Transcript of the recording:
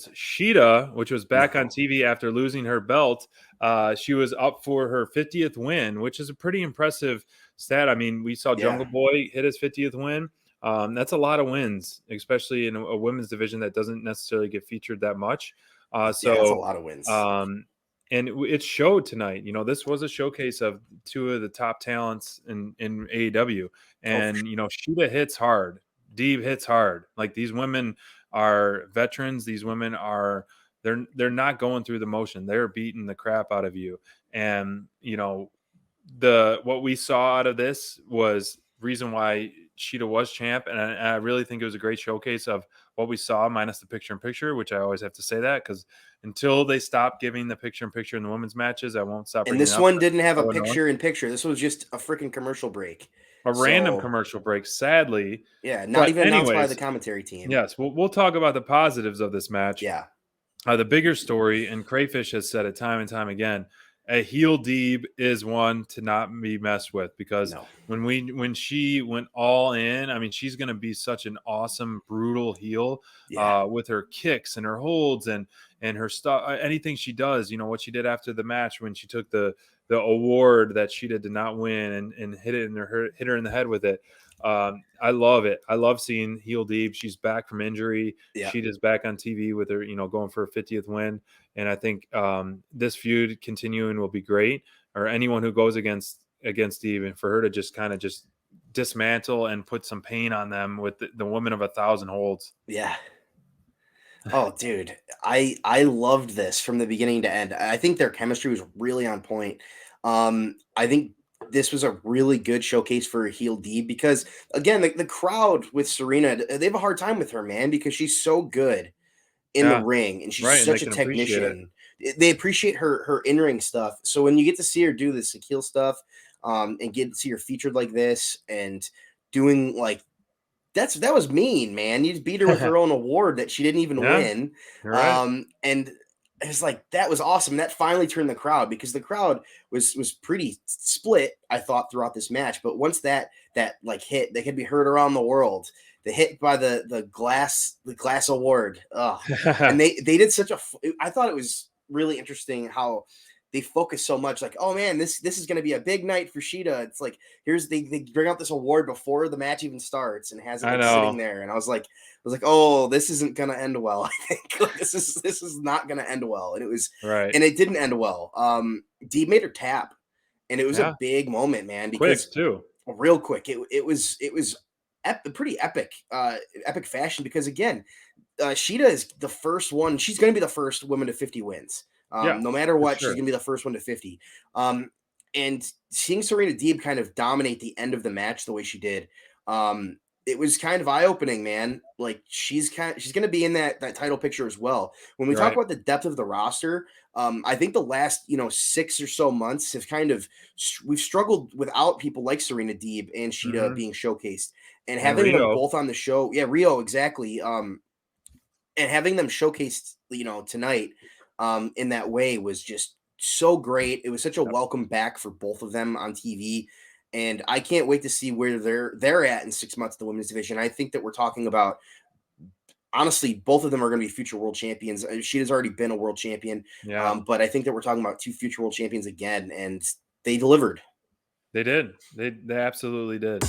was Shida, which was back on TV after losing her belt. She was up for her 50th win, which is a pretty impressive stat. I mean, we saw Jungle Boy hit his 50th win. That's a lot of wins, especially in a women's division that doesn't necessarily get featured that much. That's a lot of wins. And it showed tonight. This was a showcase of two of the top talents in AEW. And, Shida hits hard. Deeb hits hard. Like, these women are veterans. These women are they're not going through the motion. They're beating the crap out of you. And, what we saw out of this was reason why Shida was champ. And I really think it was a great showcase of what we saw, minus the picture-in-picture, which I always have to say that, because until they stop giving the picture-in-picture in the women's matches, I won't stop. And this one didn't have a picture-in-picture. This was just a freaking commercial break. Random commercial break, sadly. Yeah, not even announced by the commentary team. Yes, we'll talk about the positives of this match. Yeah. The bigger story, and Crayfish has said it time and time again, a heel Deeb is one to not be messed with, because when she went all in, I mean, she's going to be such an awesome, brutal heel with her kicks and her holds and her stuff, anything she does. What she did after the match when she took the award that she did not win and hit her in the head with it. I love it. I love seeing heel Deeb. She's back from injury. Yeah. She is back on TV with her, going for a 50th win. And I think this feud continuing will be great. Or anyone who goes against Deeb, and for her to just kind of just dismantle and put some pain on them with the woman of 1,000 holds. Yeah. Oh, dude, I loved this from the beginning to end. I think their chemistry was really on point. I think this was a really good showcase for heel Deeb, because, again, the crowd with Serena, they have a hard time with her, man, because she's so good in the ring, and she's such a technician. They appreciate her in-ring stuff. So when you get to see her do this heel stuff, and get to see her featured like this and doing like that was mean, man. You beat her with her own award that she didn't even win. Right. And it's like, that was awesome. That finally turned the crowd, because the crowd was pretty split, I thought, throughout this match. But once that like hit, they could be heard around the world. The hit by the glass award. And they did I thought it was really interesting how they focus so much, like, oh man, this is going to be a big night for Shida. It's like, they bring out this award before the match even starts and has it sitting there. And I was like, oh, this isn't going to end well. I think like, this is not going to end well. And it was right. And it didn't end well. Deeb made her tap, and it was a big moment, man. Because quick too, real quick. It was pretty epic fashion, because again, Shida is the first one. She's going to be the first woman to 50 wins. No matter what, she's going to be the first one to 50. And seeing Serena Deeb kind of dominate the end of the match the way she did, it was kind of eye-opening, man. Like, she's going to be in that title picture as well. When we talk about the depth of the roster, I think the last 6 or so months have we've struggled without people like Serena Deeb and Shida being showcased, and having them both on the show. Yeah, Rio, exactly. And having them showcased, tonight, in that way was just so great. It was such a welcome back for both of them on TV. And I can't wait to see where they're at in 6 months of the women's division. I think that we're talking about, honestly, both of them are going to be future world champions. She's already been a world champion. Yeah. But I think that we're talking about 2 future world champions again, and they delivered. They did. They absolutely did.